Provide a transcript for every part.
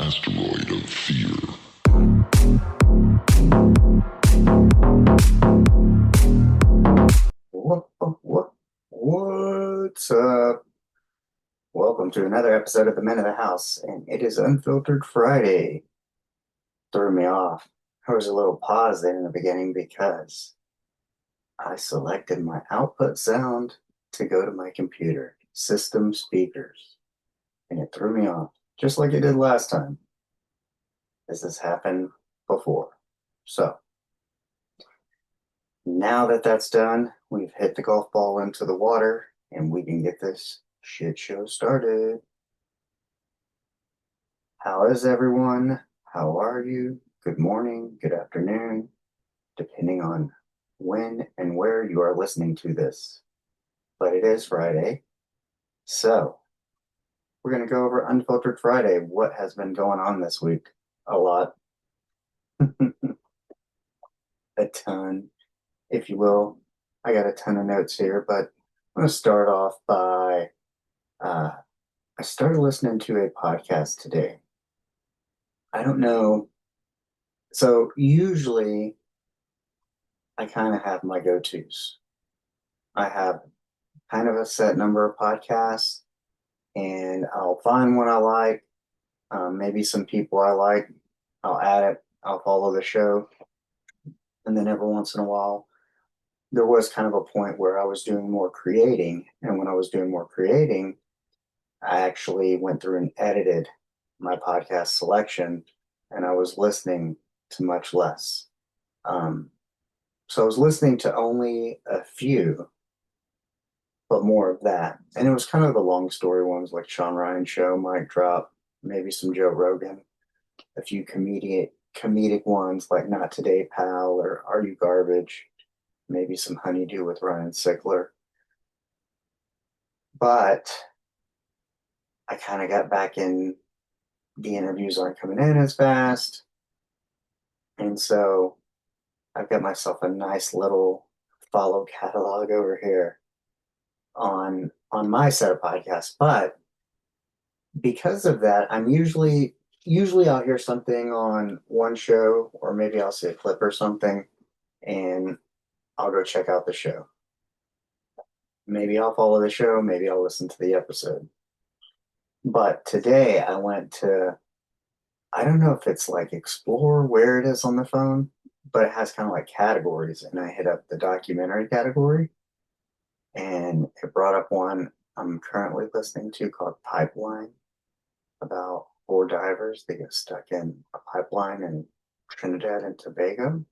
Asteroid of fear. What's up? Welcome to another episode of The Men of the House, and it is Unfiltered Friday. Threw me off. There was a little pause there in the beginning because I selected my output sound to go to my computer, system speakers, and it threw me off, just like it did last time. This has happened before. So, now that that's done, we've hit the golf ball into the water, and we can get this shit show started. How is everyone? How are you? Good morning, good afternoon, depending on when and where you are listening to this. But it is Friday, so we're going to go over Unfiltered Friday. What has been going on this week? A lot, a ton, if you will. I got a ton of notes here, but I'm going to start off by I started listening to a podcast today. I don't know. So usually I kind of have my go-tos. I have kind of a set number of podcasts, and I'll find one I like, maybe some people I like. I'll add it, I'll follow the show, and then every once in a while, there was kind of a point where I was doing more creating, and when I was doing more creating, I actually went through and edited my podcast selection, and I was listening to much less. Um, so I was listening to only a few, but more of that. And it was kind of the long story ones like Sean Ryan show, Mic Drop, maybe some Joe Rogan, a few comedic ones like Not Today, Pal, or Are You Garbage, maybe some Honeydew with Ryan Sickler. But I kind of got back in, the interviews aren't coming in as fast. And so I've got myself a nice little follow catalog over here on my set of podcasts. But because of that, I'm usually I'll hear something on one show, or maybe I'll see a clip or something, and I'll go check out the show. Maybe I'll follow the show, maybe I'll listen to the episode. But today I went to, I don't know if it's like explore where it is on the phone, but it has kind of like categories, and I hit up the documentary category, and it brought up one I'm currently listening to called Pipeline, about four divers that get stuck in a pipeline in Trinidad and Tobago.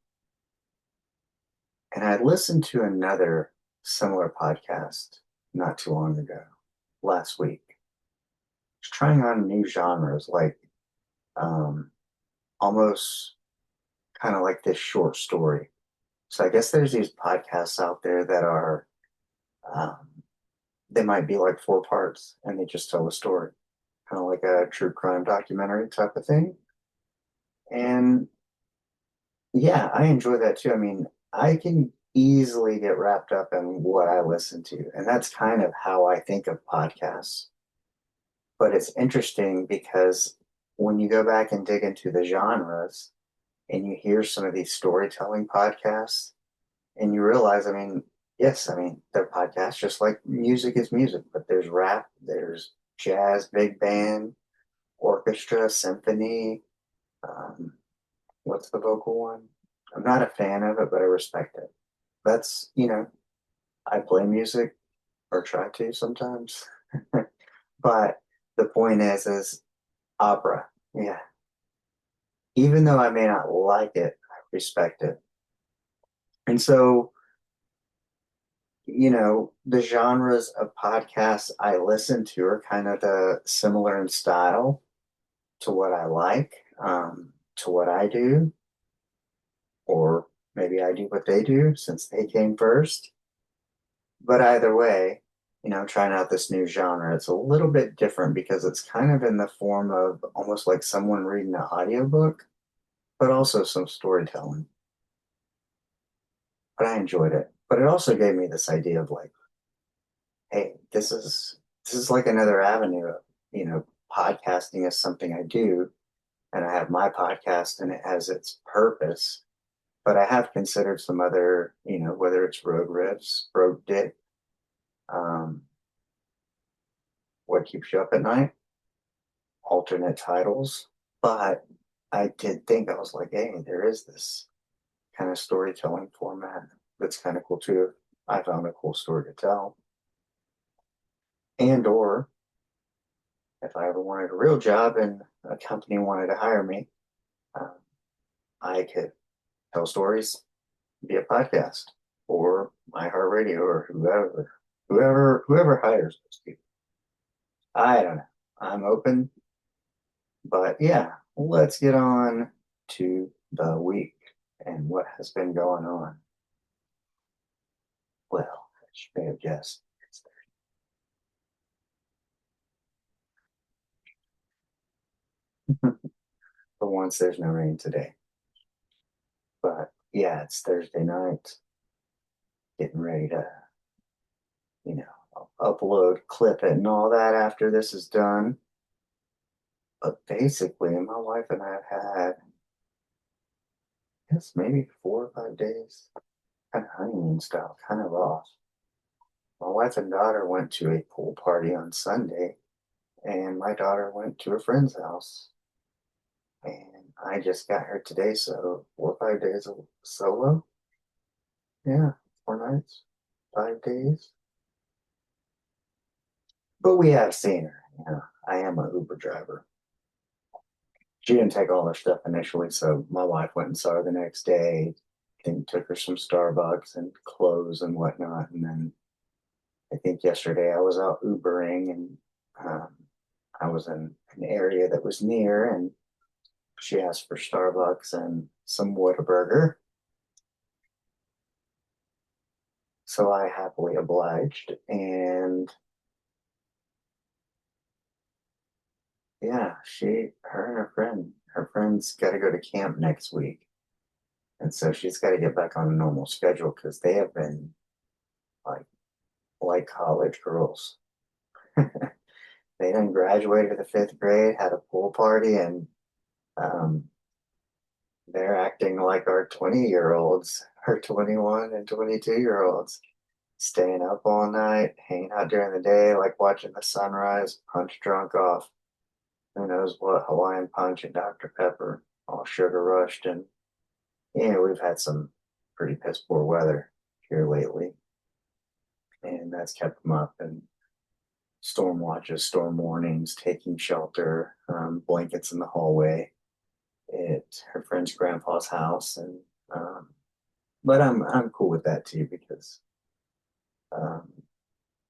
And I listened to another similar podcast not too long ago, last week. Just trying on new genres, like um, almost kind of like this short story. So I guess there's these podcasts out there that are, um, they might be like four parts and they just tell a story, kind of like a true crime documentary type of thing. And yeah, I enjoy that too. I mean, I can easily get wrapped up in what I listen to, and that's kind of how I think of podcasts. But it's interesting because when you go back and dig into the genres and you hear some of these storytelling podcasts, and you realize, I mean, yes, I mean, they're podcasts just like music is music, but there's rap, there's jazz, big band, orchestra, symphony. Um, what's the vocal one? I'm not a fan of it, but I respect it. That's, I play music or try to sometimes. But the point is opera. Yeah. Even though I may not like it, I respect it. And so, the genres of podcasts I listen to are kind of the similar in style to what I like, to what I do, or maybe I do what they do since they came first. But either way, trying out this new genre, it's a little bit different because it's kind of in the form of almost like someone reading an audiobook, but also some storytelling. But I enjoyed it. But it also gave me this idea of like, hey, this is like another avenue, podcasting is something I do, and I have my podcast and it has its purpose. But I have considered some other, whether it's road riffs, road dick, um, what keeps you up at night, alternate titles. But I did think, I was like, hey, there is this kind of storytelling format that's kind of cool too. I found a cool story to tell. And or if I ever wanted a real job and a company wanted to hire me, um, I could tell stories via podcast or iHeartRadio or whoever hires those people. I don't know. I'm open, but yeah, let's get on to the week and what has been going on. Well, as you may have guessed, it's Thursday. For once, there's no rain today. But yeah, it's Thursday night, getting ready to, upload, clip it, and all that after this is done. But basically, my wife and I have had, I guess, maybe 4 or 5 days, kind of honeymoon style, kind of off. My wife and daughter went to a pool party on Sunday, and my daughter went to a friend's house. And I just got here today, so 4 or 5 days of solo. Yeah, 4 nights, 5 days. But we have seen her. I am an Uber driver. She didn't take all her stuff initially, so my wife went and saw her the next day. Then took her some Starbucks and clothes and whatnot. And then I think yesterday I was out Ubering and um, I was in an area that was near, and she asked for Starbucks and some Whataburger. So I happily obliged. And yeah, her and her friend's got to go to camp next week. And so she's got to get back on a normal schedule because they have been like college girls. They done graduated the fifth grade, had a pool party, and um, they're acting like our 20-year olds, our 21 and 22-year olds, staying up all night, hanging out during the day, like watching the sunrise, punch drunk off who knows what Hawaiian punch and Dr. Pepper, all sugar rushed. And yeah, we've had some pretty piss poor weather here lately, and that's kept them up. And storm watches, storm warnings, taking shelter, blankets in the hallway at her friend's grandpa's house, and but I'm cool with that too because um,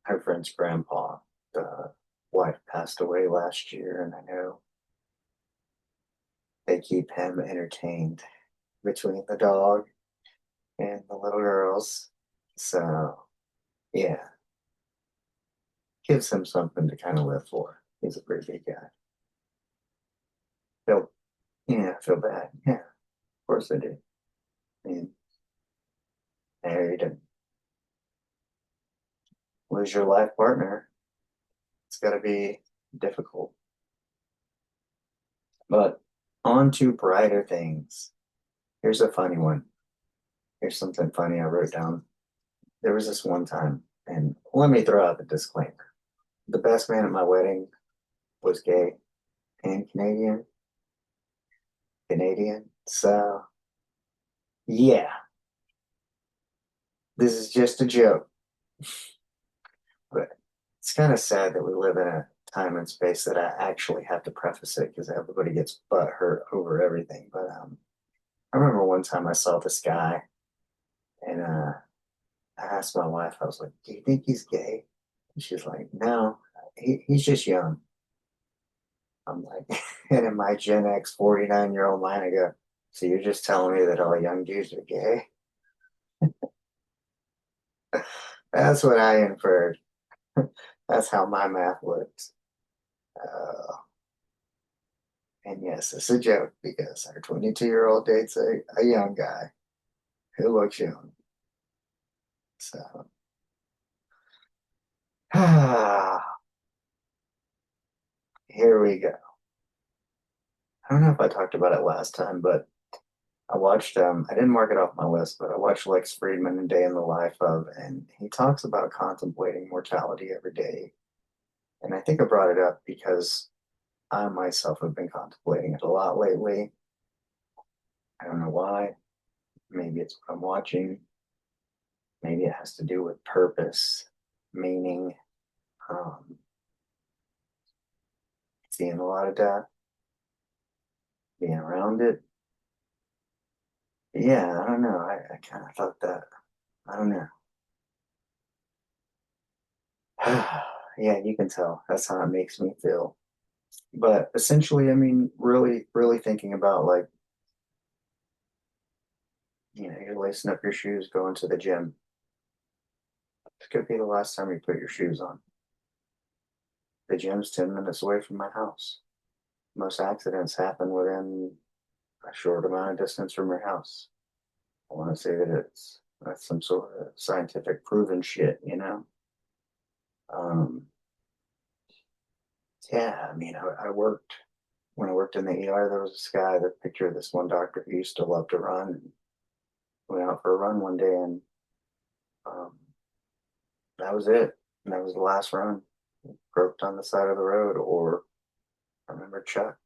her friend's grandpa, the wife passed away last year, and I know they keep him entertained between the dog and the little girls. So yeah, gives him something to kind of live for. He's a pretty big guy. Feel feel bad. Yeah, of course I do. I mean, married and lose your life partner. It's got to be difficult. But on to brighter things. Here's a funny one. Here's something funny I wrote down. There was this one time, and let me throw out the disclaimer. The best man at my wedding was gay and Canadian. So, yeah, this is just a joke. But it's kind of sad that we live in a time and space that I actually have to preface it because everybody gets butt hurt over everything. But I remember one time I saw this guy, and I asked my wife, I was like, "Do you think he's gay?" And she's like, "No, he's just young." I'm like, and in my Gen X 49-year-old mind, I go, "So you're just telling me that all young dudes are gay?" That's what I inferred. That's how my math works. Uh, and yes, it's a joke because our 22-year-old dates a young guy who looks young. So, yeah, here we go. I don't know if I talked about it last time, but I watched, I didn't mark it off my list, but I watched Lex Friedman, A Day in the Life of, and he talks about contemplating mortality every day. And I think I brought it up because I myself have been contemplating it a lot lately. I don't know why. Maybe it's what I'm watching. Maybe it has to do with purpose, meaning, um, seeing a lot of death, being around it. Yeah, I don't know. I kind of thought that. I don't know. Yeah, you can tell. That's how it makes me feel. But essentially, I mean, really, really thinking about like, you're lacing up your shoes, going to the gym. This could be the last time you put your shoes on. The gym's 10 minutes away from my house. Most accidents happen within a short amount of distance from your house. I want to say that that's some sort of scientific proven shit. Um, yeah, I mean, I worked when I worked in the ER. There was this guy, the picture of this one doctor who used to love to run. And went out for a run one day, and um, that was it. And that was the last run. Groped on the side of the road, or I remember Chuck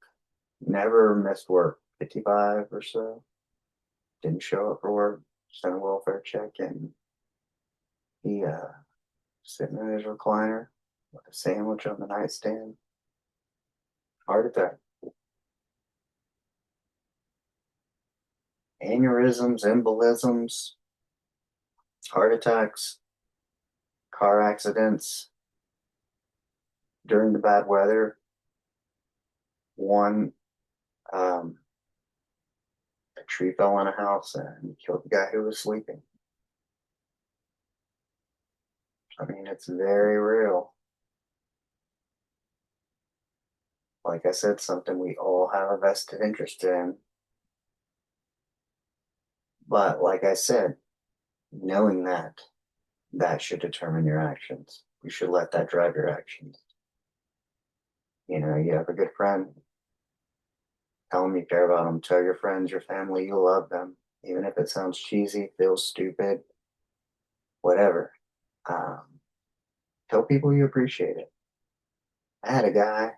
never missed work. 55 or so, didn't show up for work, sent a welfare check, and he sitting in his recliner with a sandwich on the nightstand, heart attack. Aneurysms, embolisms, heart attacks, car accidents during the bad weather. One, um, a tree fell on a house and killed the guy who was sleeping. I mean, it's very real. Like I said, something we all have a vested interest in. But like I said, knowing that, that should determine your actions. You should let that drive your actions. You have a good friend, tell them you care about them. Tell your friends, your family, you love them. Even if it sounds cheesy, feels stupid, whatever. Um, Tell people you appreciate it. I had a guy,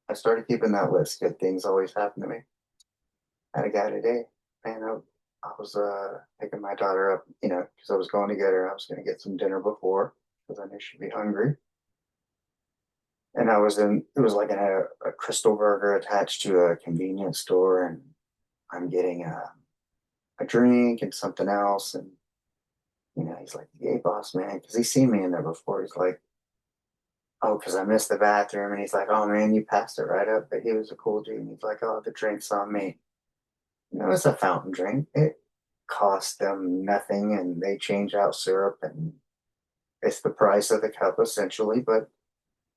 I started keeping that list. Good things always happen to me. I had a guy today, man, I was picking my daughter up, because I was going to get her. I was going to get some dinner before because I knew she'd be hungry. And it was like a Crystal Burger attached to a convenience store. And I'm getting a drink and something else. And, he's like, "Hey, boss, man," because he's seen me in there before. He's like, "Oh, because I missed the bathroom." And he's like, "Oh, man, you passed it right up." But he was a cool dude. And he's like, "Oh, the drink's on me." It's a fountain drink. It costs them nothing, and they change out syrup, and it's the price of the cup essentially. But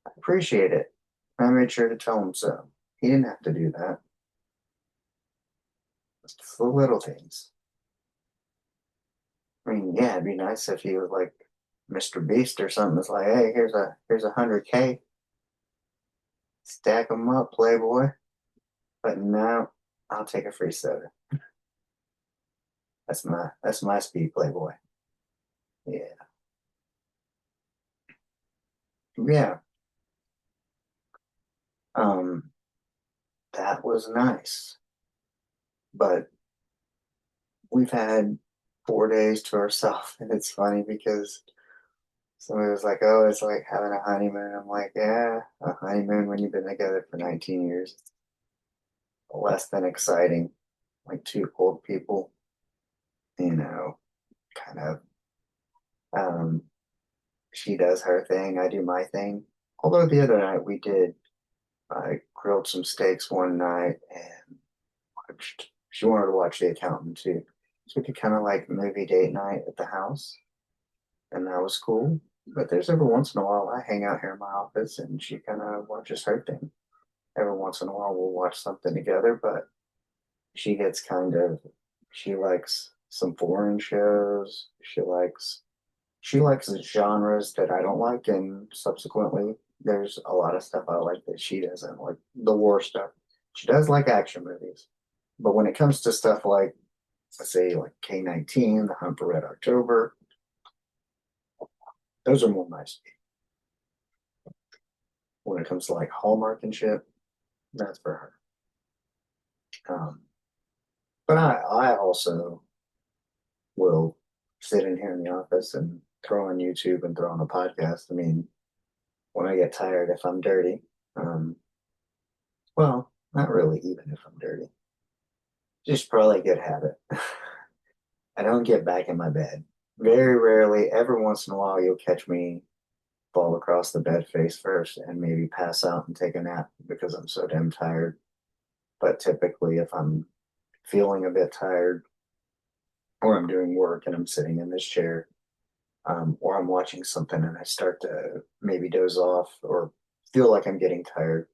I appreciate it. I made sure to tell him so. He didn't have to do that. It's the little things. I mean, yeah, it'd be nice if he was like Mr. Beast or something. It's like, "Hey, here's 100K. Stack them up, Playboy." But no, I'll take a free soda. That's my speed, Playboy. Yeah, yeah. Um, that was nice, but we've had 4 days to ourselves, and it's funny because somebody was like, "Oh, it's like having a honeymoon." I'm like, "Yeah, a honeymoon when you've been together for 19 years. Less than exciting. Like two old people, you know, kind of. Um, she does her thing, I do my thing. Although the other night I grilled some steaks one night and watched. She wanted to watch The Accountant too, so we could kind of like movie date night at the house, and that was cool. But there's every once in a while I hang out here in my office and she kind of watches her thing. Every once in a while we'll watch something together, but she gets she likes some foreign shows. She likes genres that I don't like, and subsequently there's a lot of stuff I like that she doesn't, like the war stuff. She does like action movies, but when it comes to stuff like, let's say, like K-19, The Hunt for Red October, those are more my speed. When it comes to like Hallmark and shit, that's for her. Um, but I also will sit in here in the office and throw on YouTube and throw on a podcast. I mean, when I get tired, if I'm dirty, um, well, not really, even if I'm dirty, just probably a good habit. I don't get back in my bed. Very rarely, every once in a while, you'll catch me fall across the bed face first and maybe pass out and take a nap because I'm so damn tired. But typically, if I'm feeling a bit tired or I'm doing work and I'm sitting in this chair, or I'm watching something and I start to maybe doze off or feel like I'm getting tired,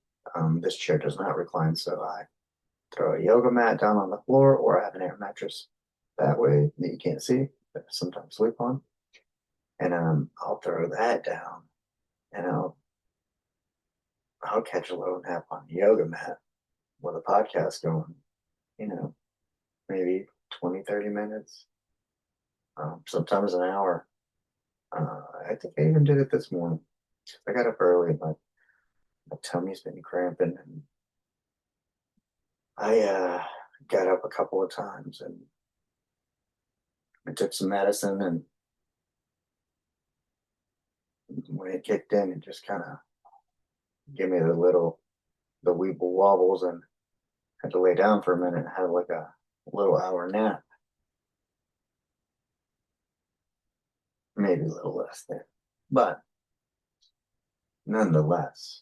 this chair does not recline, so I throw a yoga mat down on the floor or I have an air mattress that way that you can't see that I sometimes sleep on. And I'll throw that down and I'll catch a little nap on the yoga mat with a podcast going, you know, maybe 20, 30 minutes, sometimes an hour. I think I even did it this morning. I got up early, but my tummy's been cramping, and I got up a couple of times and I took some medicine, and when it kicked in, it just kind of gave me the weeble wobbles, and had to lay down for a minute and have like a little hour nap, maybe a little less than, but nonetheless,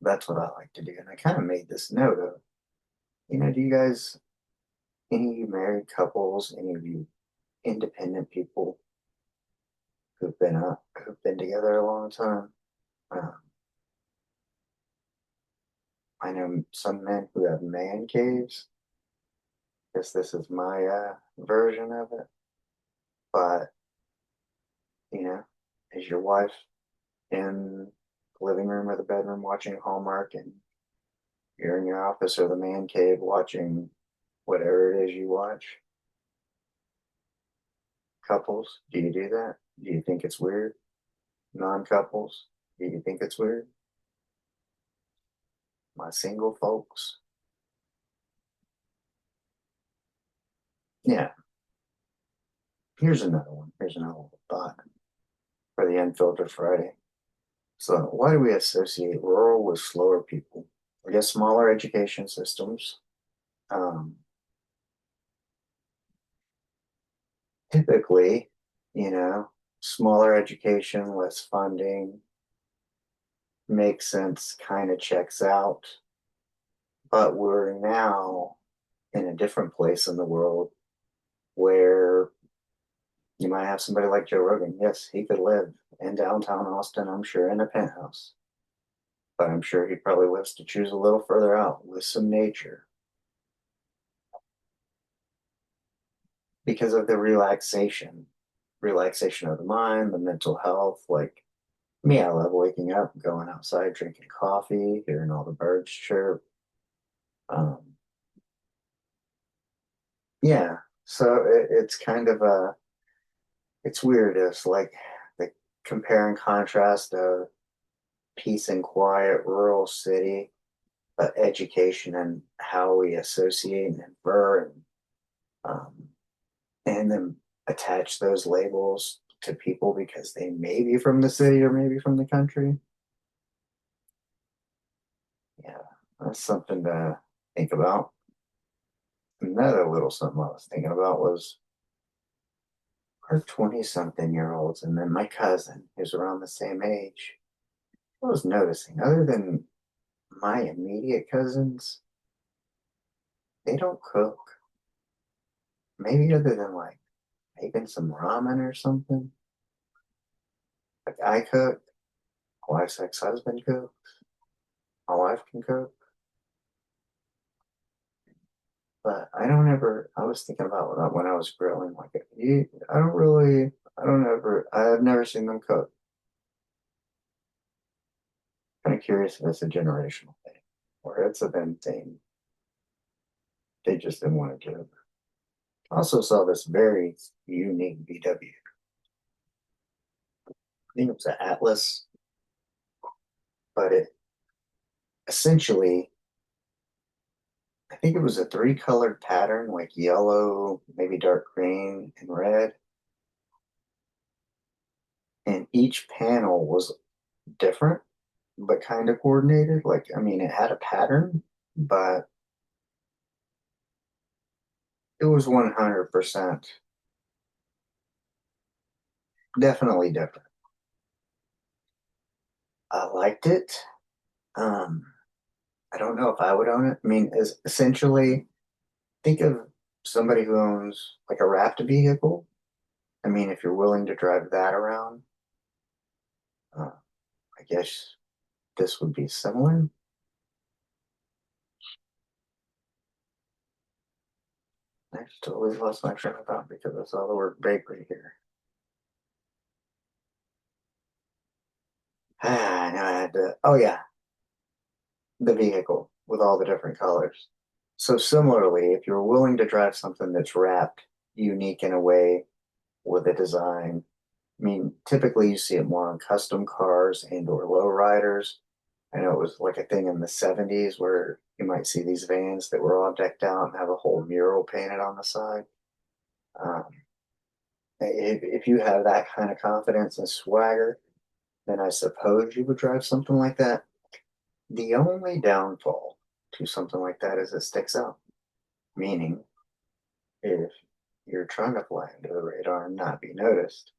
that's what I like to do. And I kind of made this note of, do you guys, any of you married couples, any of you independent people who've been together a long time? Um, I know some men who have man caves. Guess this is my version of it. But, you know, is your wife in the living room or the bedroom watching Hallmark and you're in your office or the man cave watching whatever it is you watch? Couples, do you do that? Do you think it's weird? Non-couples, do you think it's weird? My single folks? Yeah, here's another one. Here's another thought for the Unfiltered Friday. So, why do we associate rural with slower people? I guess smaller education systems. Um, Typically, you know, smaller education, less funding, makes sense, kind of checks out. But we're now in a different place in the world where you might have somebody like Joe Rogan. Yes, he could live in downtown Austin, I'm sure, in a penthouse. But I'm sure he probably lives to choose a little further out with some nature because of the relaxation of the mind, the mental health. Like me, I love waking up, going outside, drinking coffee, hearing all the birds chirp. Um, yeah, so it's kind of it's weird. It's like the compare and contrast of peace and quiet, rural city, but education and how we associate and infer um, and then attach those labels to people because they may be from the city or maybe from the country. Yeah, that's something to think about. Another little something I was thinking about was our 20 something year olds, and then my cousin, who's around the same age. I was noticing, other than my immediate cousins, they don't cook. Maybe other than like making some ramen or something. Like I cook, my wife's ex husband cooks, my wife can cook. But I don't ever, I was thinking about that when I was grilling, like, I don't really, I don't ever, I've never seen them cook. Kind of curious if it's a generational thing or it's a them thing. They just didn't want to do. I also saw this very unique VW. I think it was an Atlas, but it essentially, I think it was a three-colored pattern, like yellow, maybe dark green, and red. And each panel was different, but kind of coordinated. Like, I mean, it had a pattern, but it was 100% definitely different. I liked it. Um, I don't know if I would own it. I mean, is essentially think of somebody who owns like a wrapped vehicle. I mean, if you're willing to drive that around, uh, I guess this would be similar. I just totally lost my train of thought because I saw the word bakery here. Ah, now I had to. Oh yeah, the vehicle with all the different colors. So similarly, if you're willing to drive something that's wrapped unique in a way with a design, I mean, typically you see it more on custom cars and or lowriders. I know it was like a thing in the 70s where you might see these vans that were all decked out and have a whole mural painted on the side. Um, if you have that kind of confidence and swagger, then I suppose you would drive something like that. The only downfall to something like that is it sticks out. Meaning, if you're trying to fly under the radar and not be noticed,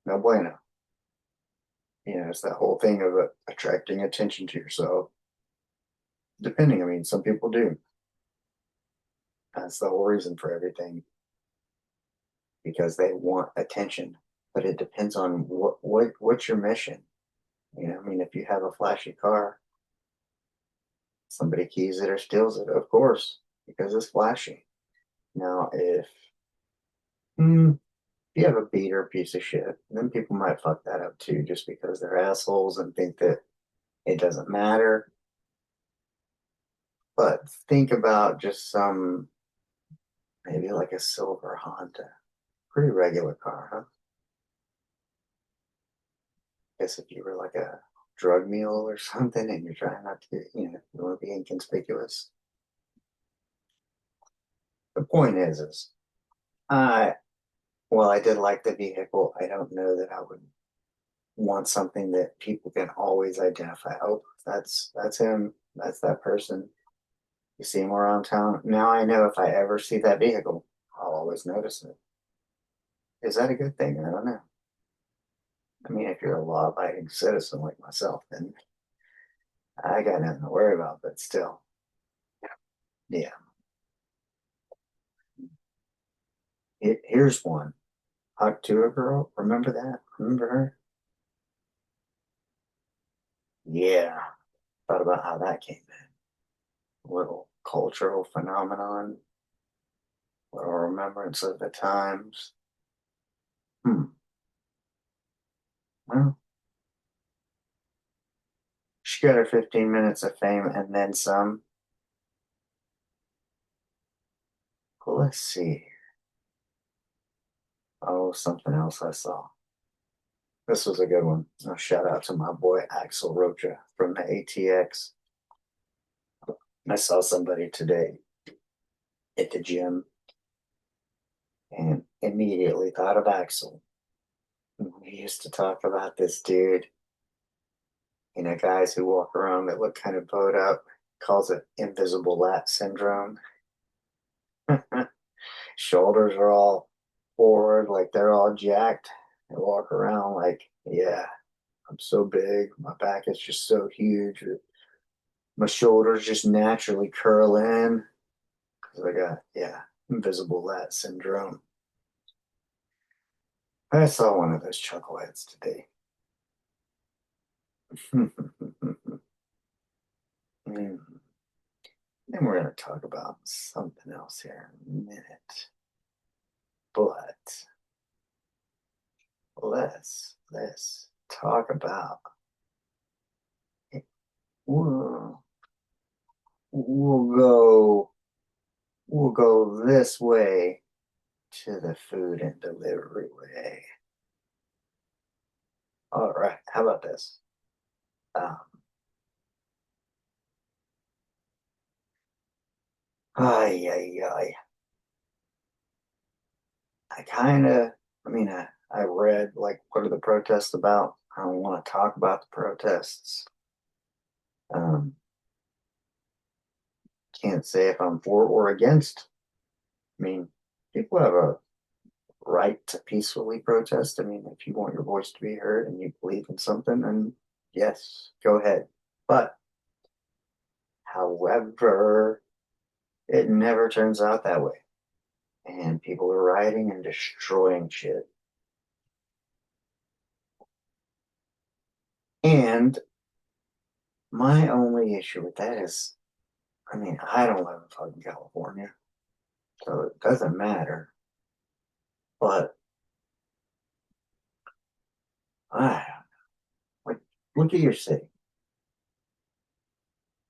no bueno. It's that whole thing of attracting attention to yourself. Depending, I mean, some people do. That's the whole reason for everything because they want attention. But it depends on what's your mission. I mean, if you have a flashy car, somebody keys it or steals it, of course, because it's flashy. Now, if hmm, you have a beater piece of shit, then people might fuck that up too, just because they're assholes and think that it doesn't matter. But think about just some, maybe like a silver Honda, pretty regular car, huh? Guess if you were like a drug mule or something and you're trying not to, you want to be inconspicuous. The point is I, while I did like the vehicle, I don't know that I would want something that people can always identify. Oh, that's him. That's that person. You see him around town. Now I know if I ever see that vehicle, I'll always notice it. Is that a good thing? I don't know. I mean, if you're a law-abiding citizen like myself, then I got nothing to worry about. But still, yeah. Here's one. Talk to a girl. Remember that? Remember her? Yeah. Thought about how that came in. A little cultural phenomenon, a little remembrance of the times. Hmm. Well, she got her 15 minutes of fame and then some. Well, let's see. Oh, something else I saw. This was a good one. A shout out to my boy Axel Rocha from the ATX. I saw somebody today at the gym and immediately thought of Axel. We used to talk about this dude, guys who walk around that look kind of bowed up, calls it invisible lat syndrome. Shoulders are all forward, like they're all jacked. They walk around like, yeah, I'm so big. My back is just so huge. My shoulders just naturally curl in because I got, yeah, invisible lat syndrome. I saw one of those chuckleheads today. Mm. Then we're going to talk about something else here in a minute. But let's talk about we'll, we'll go we'll go this way to the food and delivery way. All right, how about this? Um, ay, ay, ay. I kind of, I read like what are the protests about? I don't want to talk about the protests. Um, can't say if I'm for or against. I mean, people have a right to peacefully protest. I mean, if you want your voice to be heard and you believe in something, then yes, go ahead. But however, it never turns out that way. And people are rioting and destroying shit. And my only issue with that is, I don't live in fucking California, so it doesn't matter. But I like look at your city.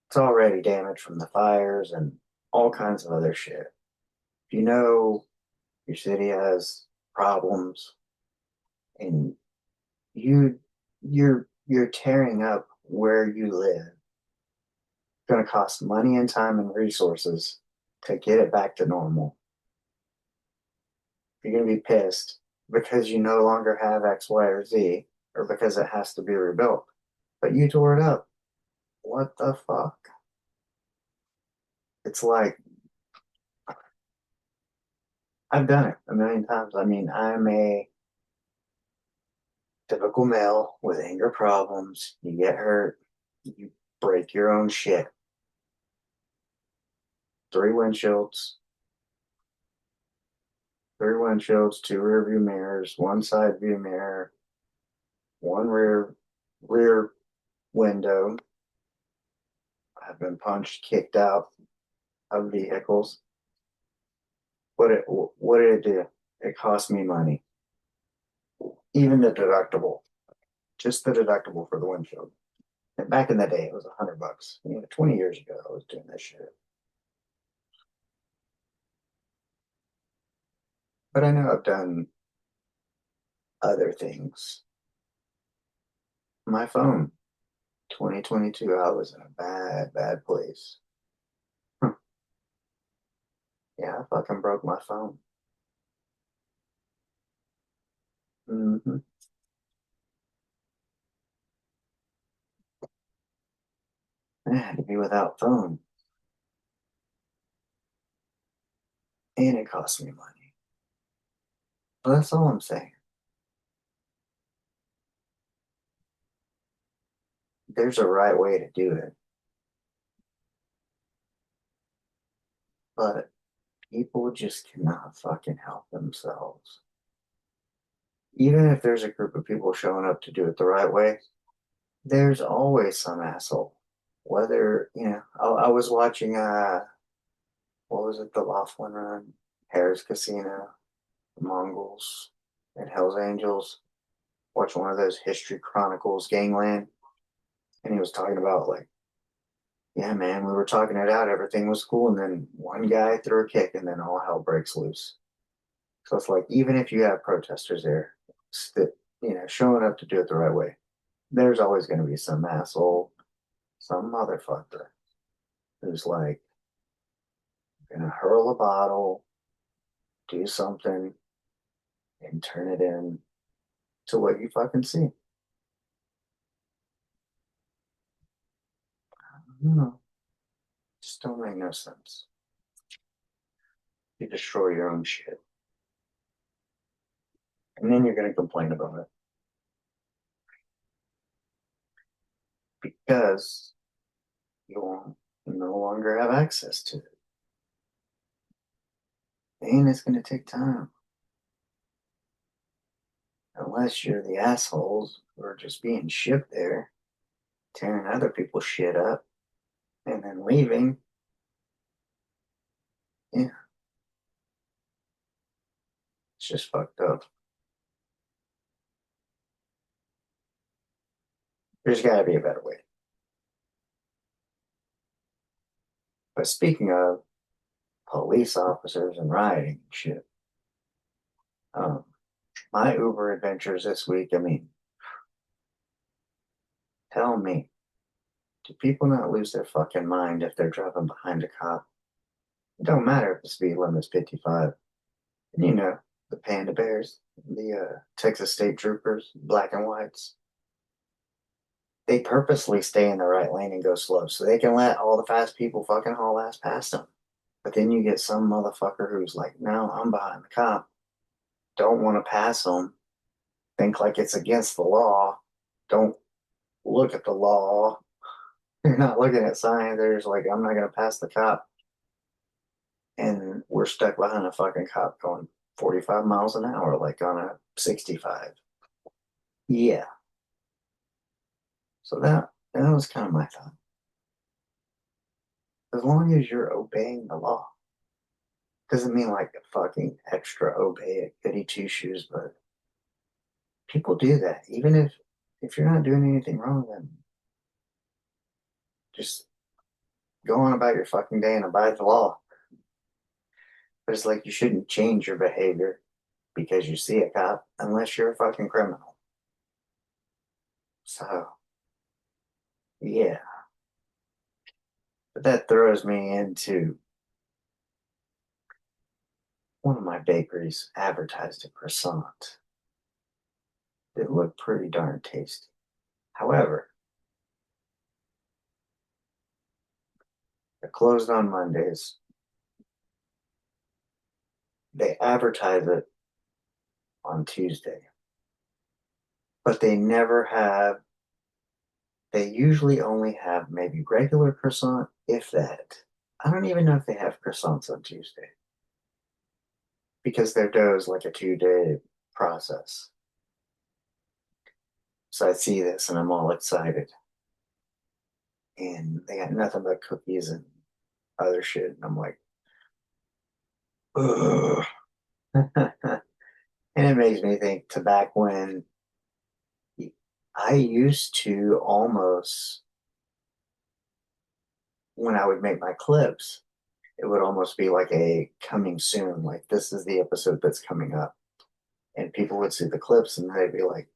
It's already damaged from the fires and all kinds of other shit. If you know your city has problems and you're tearing up where you live, it's gonna cost money and time and resources to get it back to normal. You're gonna be pissed because you no longer have X, Y, or Z, or because it has to be rebuilt. But you tore it up. What the fuck? It's like I've done it a million times. I'm a typical male with anger problems. You get hurt, you break your own shit. Three windshields, three windshields, two rear view mirrors, one side view mirror, one rear window. I've been punched, kicked out of vehicles. What did it do? It cost me money. Even the deductible, just the deductible for the windshield. And back in the day, it was $100. 20 years ago, I was doing this shit. But I know I've done other things. My phone, 2022, I was in a bad, bad place. Yeah, I fucking broke my phone. hmm I had to be without phone, and it cost me money. But that's all I'm saying. There's a right way to do it, but people just cannot fucking help themselves. Even if there's a group of people showing up to do it the right way, there's always some asshole. Whether, I was watching, what was it, the Laughlin Run, Harris Casino, the Mongols, and Hells Angels. Watch one of those History Chronicles, Gangland, and he was talking about, like, yeah, man, we were talking it out, everything was cool, and then one guy threw a kick, and then all hell breaks loose. So it's like, even if you have protesters there, showing up to do it the right way, there's always going to be some asshole, some motherfucker who's like gonna hurl a bottle, do something, and turn it in to what you fucking see. No, just don't make no sense. You destroy your own shit, and then you're gonna complain about it because you won't no longer have access to it, and it's gonna take time. Unless you're the assholes who are just being shipped there, tearing other people's shit up, and then leaving. Yeah, it's just fucked up. There's got to be a better way. But speaking of police officers and rioting and shit, um, my Uber adventures this week, I mean, tell me, do people not lose their fucking mind if they're driving behind a cop? It don't matter if the speed limit's 55. And you know, the panda bears, the Texas State Troopers, black and whites, they purposely stay in the right lane and go slow so they can let all the fast people fucking haul ass past them. But then you get some motherfucker who's like, no, I'm behind the cop, don't want to pass them, think like it's against the law, don't look at the law. You're not looking at signs. They're just like, I'm not going to pass the cop. And we're stuck behind a fucking cop going 45 miles an hour, like on a 65. Yeah. So that was kind of my thought. As long as you're obeying the law, doesn't mean like fucking extra obey it, goody two shoes, but people do that. Even if you're not doing anything wrong, then just go on about your fucking day and abide the law. But it's like you shouldn't change your behavior because you see a cop unless you're a fucking criminal. So, yeah. But that throws me into one of my bakeries advertised a croissant. It looked pretty darn tasty. However, they're closed on Mondays. They advertise it on Tuesday, but they usually only have maybe regular croissant, if that. I don't even know if they have croissants on Tuesday because their dough is like a 2-day process. So I see this and I'm all excited. And they got nothing but cookies and other shit. And I'm like, ugh. And it makes me think to back when I used to almost, when I would make my clips, it would almost be like a coming soon, like this is the episode that's coming up. And people would see the clips and they'd be like,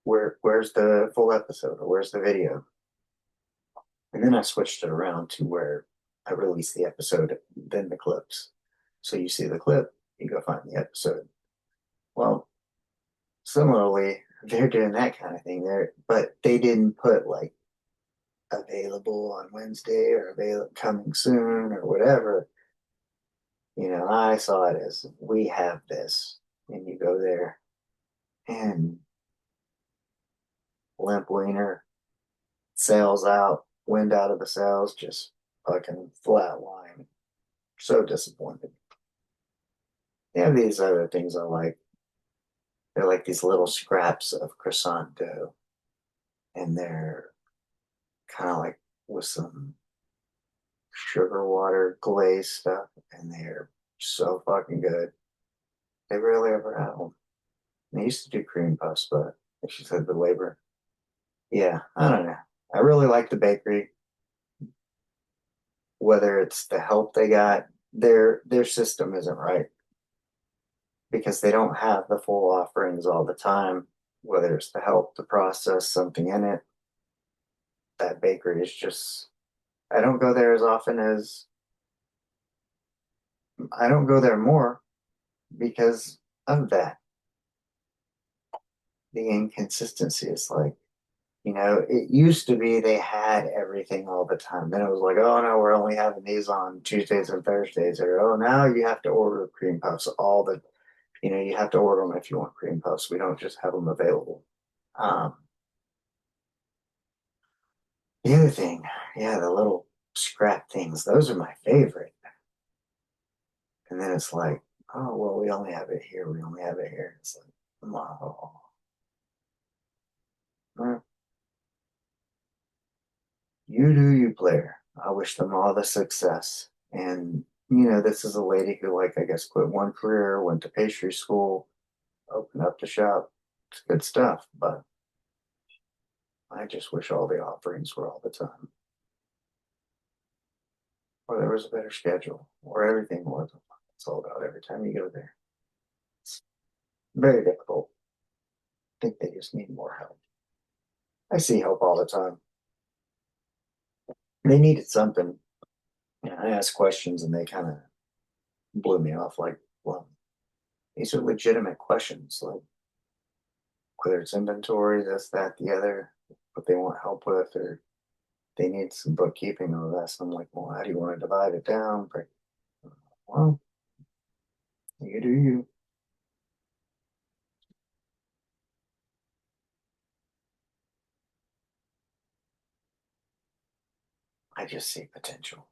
where's the full episode or where's the video? And then I switched it around to where I release the episode, then the clips. So you see the clip, you go find the episode. Well, similarly, they're doing that kind of thing there, but they didn't put like available on Wednesday or available coming soon or whatever. You know, I saw it as we have this, and you go there and limp wiener, sales out, wind out of the sales, just fucking flat line. So disappointed. They have these other things I like. They're like these little scraps of croissant dough, and they're kind of like with some sugar water glaze stuff, and they're so fucking good. They rarely ever have them. They used to do cream puffs, but she said the labor. Yeah, I don't know. I really like the bakery. Whether it's the help they got, their system isn't right because they don't have the full offerings all the time. Whether it's the help to process something in it, that bakery is just. I don't go there as often as I don't go there more because of that. The inconsistency is like, it used to be they had everything all the time. Then it was like, oh no, we're only having these on Tuesdays and Thursdays, or oh, now you have to order cream puffs. You have to order them if you want cream puffs. We don't just have them available. Um, the other thing, yeah, the little scrap things, those are my favorite. And then it's like, oh, well, we only have it here. We only have it here. It's like, oh, well, you do you, player. I wish them all the success. And, this is a lady who, like, I guess quit one career, went to pastry school, opened up the shop. It's good stuff, but I just wish all the offerings were all the time. was a better schedule, or everything was sold out every time you go there. It's very difficult. I think they just need more help. I see help all the time. They needed something, and I asked questions, and they kind of blew me off. Like, well, these are legitimate questions, like whether it's inventory, this, that, the other, what they want help with, or they need some bookkeeping or this. I'm like, well, how do you want to divide it down? Well, you do you. I just see potential.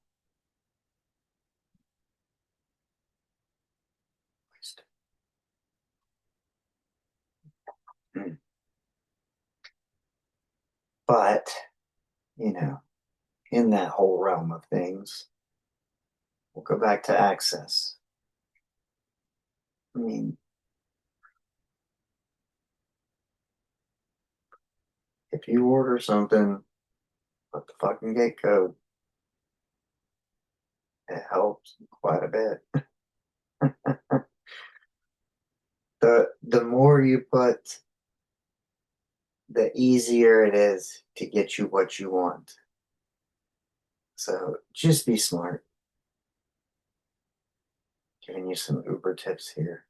Mm. But, you know, in that whole realm of things, we'll go back to access. I mean, if you order something, put the fucking gate code. It helps quite a bit. The more you put, the easier it is to get you what you want. So just be smart. Giving you some Uber tips here.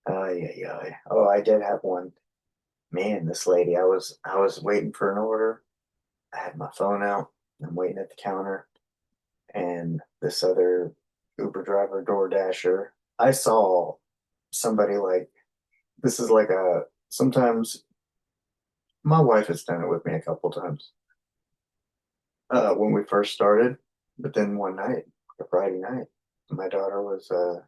Oh yeah, yeah. Oh, I did have one. Man, this lady, I was waiting for an order. I had my phone out. I'm waiting at the counter, and this other Uber driver, Door Dasher, I saw somebody like this is like a sometimes my wife has done it with me a couple times when we first started, but then one night, a Friday night, my daughter was oh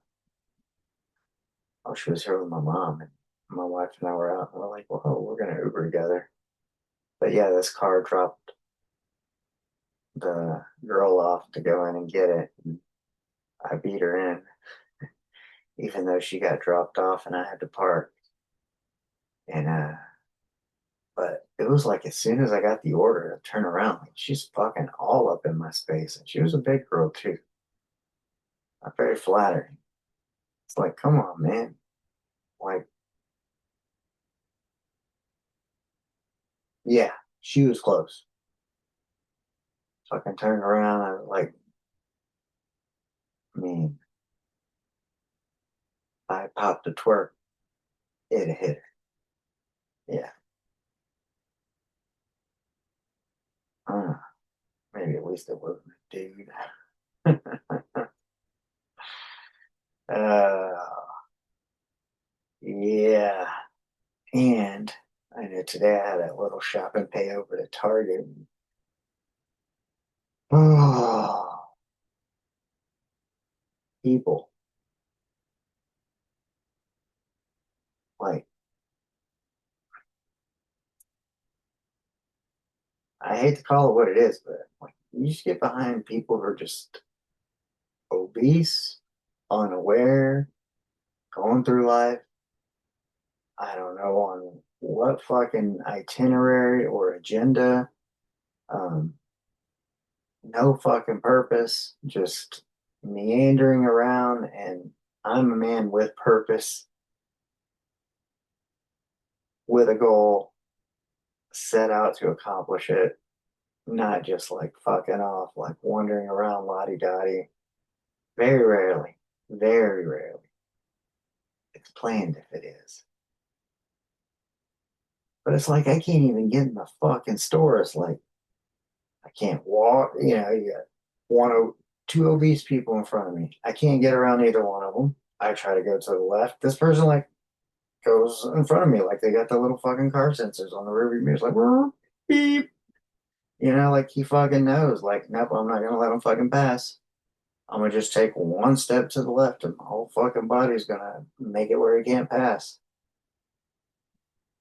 she was here with my mom, and my wife and I were out, and we're like, well, we're gonna Uber together. But yeah, this car dropped the girl off to go in and get it. And I beat her in, even though she got dropped off and I had to park. And but it was like as soon as I got the order, I turn around, like she's fucking all up in my space, and she was a big girl too. Not very flattering. It's like, come on, man. Like, yeah, she was close. Fucking turned around. I was like, man, I popped a twerk. It hit her. Yeah. Uh, maybe at least it wasn't a dude. uh, yeah. And I know today I had a little shopping pay over to Target. Oh, people. Like, I hate to call it what it is, but like, you just get behind people who are just obese, unaware, going through life. I don't know on what fucking itinerary or agenda. Um, no fucking purpose, just meandering around. And I'm a man with purpose, with a goal, set out to accomplish it, not just like fucking off, like wandering around lottie dottie. Very rarely, very rarely. It's planned if it is. But it's like I can't even get in the fucking store. It's like I can't walk. You got two obese people in front of me. I can't get around either one of them. I try to go to the left. This person like goes in front of me like they got the little fucking car sensors on the rearview mirror. It's like beep. Like he fucking knows. Like nope, I'm not gonna let him fucking pass. I'm gonna just take one step to the left, and my whole fucking body's gonna make it where he can't pass.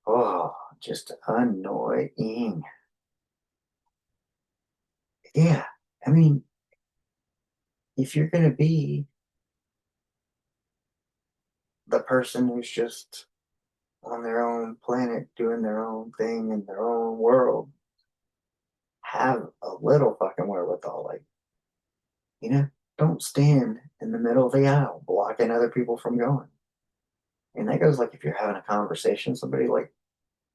Oh, just annoying. Yeah, I mean, if you're gonna be the person who's just on their own planet doing their own thing in their own world, have a little fucking wherewithal. don't stand in the middle of the aisle blocking other people from going. And that goes like if you're having a conversation, somebody like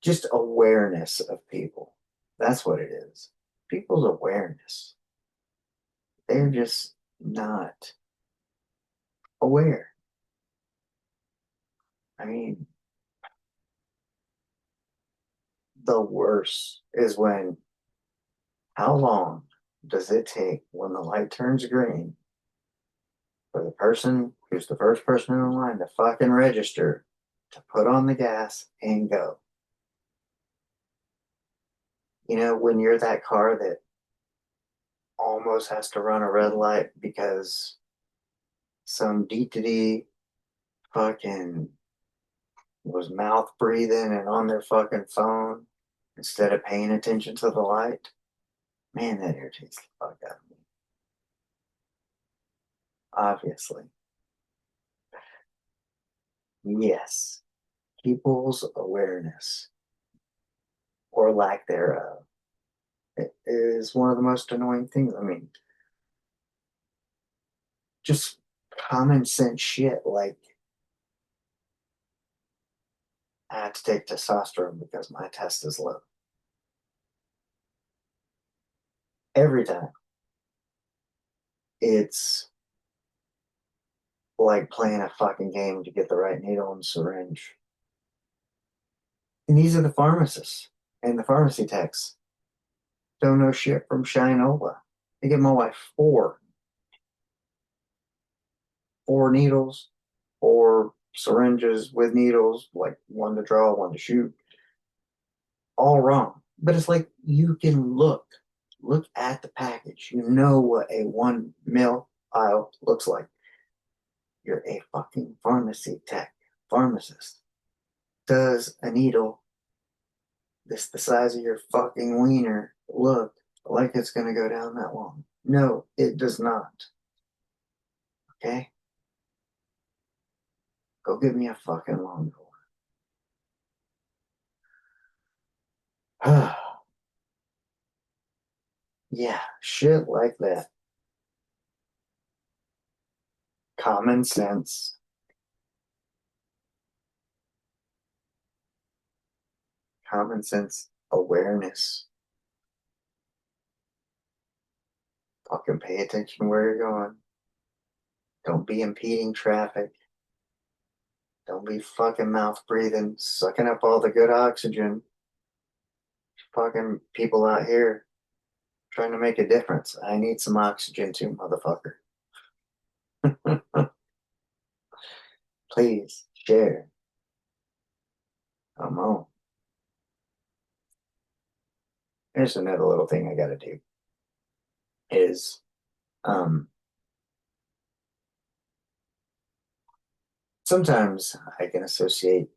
just awareness of people. That's what it is. People's awareness. They're just not aware. I mean, the worst is when how long does it take when the light turns green for the person who's the first person in the line to fucking register to put on the gas and go? When you're that car that almost has to run a red light because some D fucking was mouth breathing and on their fucking phone instead of paying attention to the light. Man, that irritates the fuck out of me. Obviously. Yes. People's awareness or lack thereof it is one of the most annoying things. I mean, just common sense shit like I had to take testosterone because my test is low. Every time. It's like playing a fucking game to get the right needle and syringe. And these are the pharmacists and the pharmacy techs. Don't know shit from Shinola. They give my wife four needles, four syringes with needles, like one to draw, one to shoot. All wrong. But it's like you can look at the package. You know what a 1 ml vial looks like. You're a fucking pharmacy tech, pharmacist. Does a needle this the size of your fucking wiener look like it's gonna go down that long? No, it does not. Okay? Go get me a fucking lawnmower. Yeah, shit like that. Common sense. Common sense awareness. Fucking pay attention where you're going. Don't be impeding traffic. Don't be fucking mouth breathing, sucking up all the good oxygen. Fucking people out here trying to make a difference. I need some oxygen too, motherfucker. Please share. Come on. Here's another little thing I gotta do is um sometimes I can associate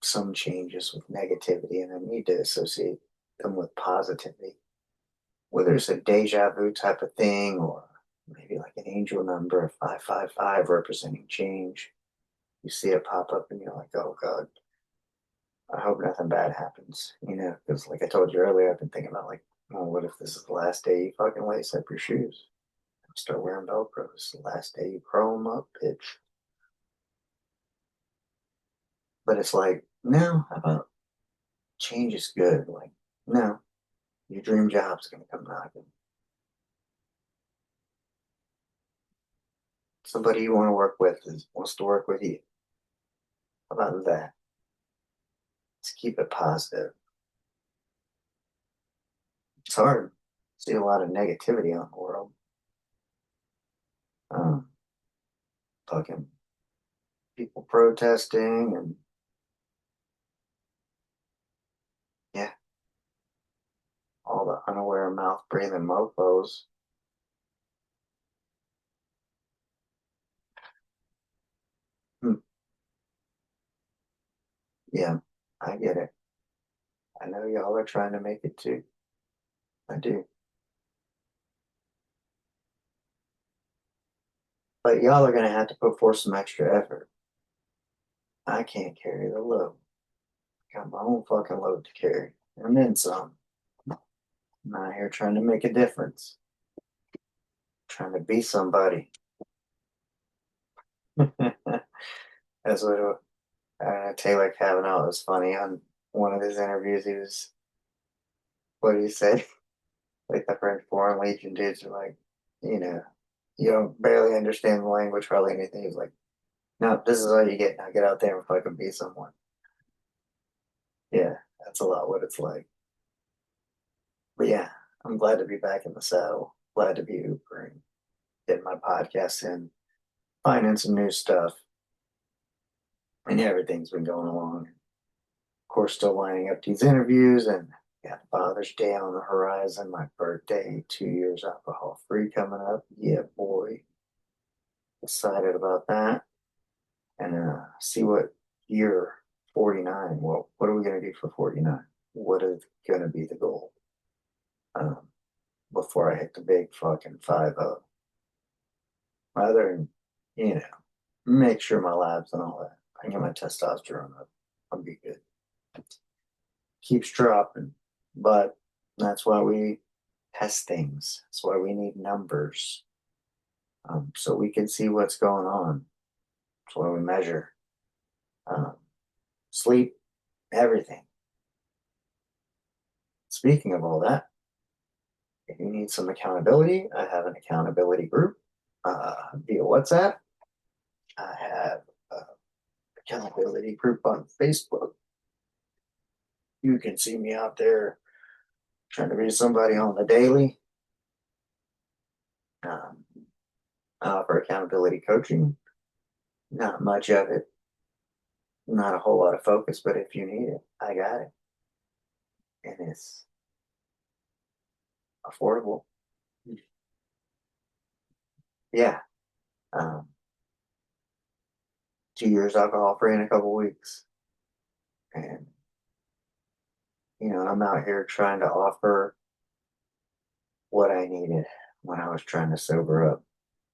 some changes with negativity and I need to associate them with positivity. Whether it's a deja vu type of thing or maybe like an angel number 555 representing change. You see it pop up and you're like, oh God, I hope nothing bad happens, because like I told you earlier, I've been thinking about like, oh, what if this is the last day you fucking lace up your shoes? Start wearing Velcro. It's the last day you curl them up, bitch. But it's like, no, how about change is good? Like, no, your dream job's gonna come knocking. Somebody you want to work with wants to work with you. How about that? Let's keep it positive. It's hard. See a lot of negativity on the world. Um, Fucking people protesting and yeah, all the unaware mouth breathing mofos. Hmm. Yeah, I get it. I know y'all are trying to make it too. I do. But y'all are gonna have to put forth some extra effort. I can't carry the load. Got my own fucking load to carry. And then some. I'm out here trying to make a difference. trying to be somebody. That's what Taylor Kavanaugh was funny on one of his interviews. What did he say? Like the French Foreign Legion dudes are like, you know, you don't barely understand the language, hardly anything. He's like, no, this is all you get. Now get out there and fucking be someone. Yeah, that's a lot what it's like. But yeah, I'm glad to be back in the saddle. Glad to be Ubering, getting my podcast in, finding some new stuff. And everything's been going along. Of course, still lining up these interviews and got Father's Day on the horizon, my birthday, 2 years alcohol free coming up. Yeah, boy. Excited about that. And see what year 49. Well, what are we going to do for 49? What is going to be the goal? Before I hit the big fucking 5-0. Rather than, make sure my labs and all that. I get my testosterone up. I'll be good. Keeps dropping, but that's why we test things. That's why we need numbers, so we can see what's going on. That's why we measure sleep, everything. Speaking of all that, if you need some accountability, I have an accountability group via WhatsApp. I have an accountability group on Facebook. You can see me out there trying to be somebody on the daily. I offer accountability coaching. Not much of it. Not a whole lot of focus, but if you need it, I got it. And it's affordable. Yeah. 2 years alcohol free in a couple weeks. And, I'm out here trying to offer what I needed when I was trying to sober up.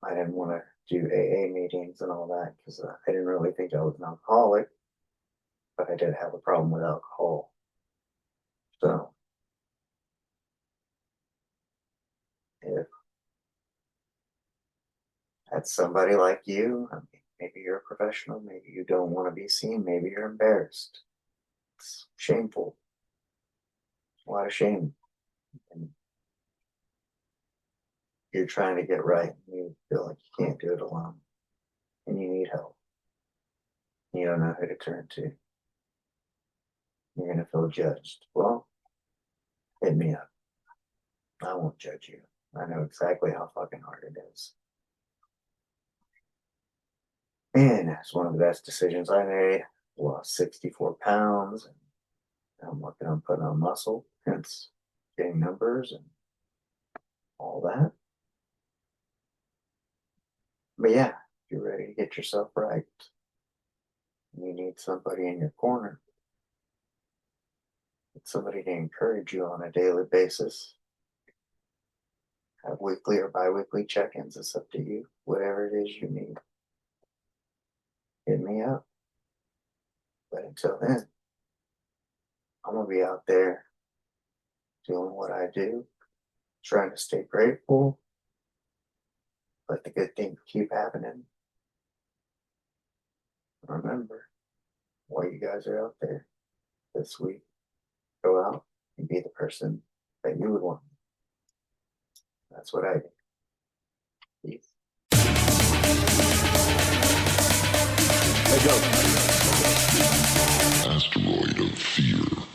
I didn't want to do AA meetings and all that because I didn't really think I was an alcoholic, but I did have a problem with alcohol. So, if that's somebody like you, I mean, maybe you're a professional, maybe you don't want to be seen, maybe you're embarrassed. It's shameful. A lot of shame. And you're trying to get right and you feel like you can't do it alone and you need help. You don't know who to turn to. You're going to feel judged. Well, hit me up. I won't judge you. I know exactly how fucking hard it is. And it's one of the best decisions I made. Lost 64 pounds. And I'm working on putting on muscle, hence getting numbers and all that. But yeah, if you're ready to get yourself right, you need somebody in your corner. Somebody to encourage you on a daily basis. Have weekly or bi-weekly check-ins. It's up to you. Whatever it is you need. Hit me up. But until then, I'm going to be out there doing what I do, trying to stay grateful, let the good things keep happening. Remember, while you guys are out there this week, go out and be the person that you would want. That's what I did. Peace. Asteroid of fear.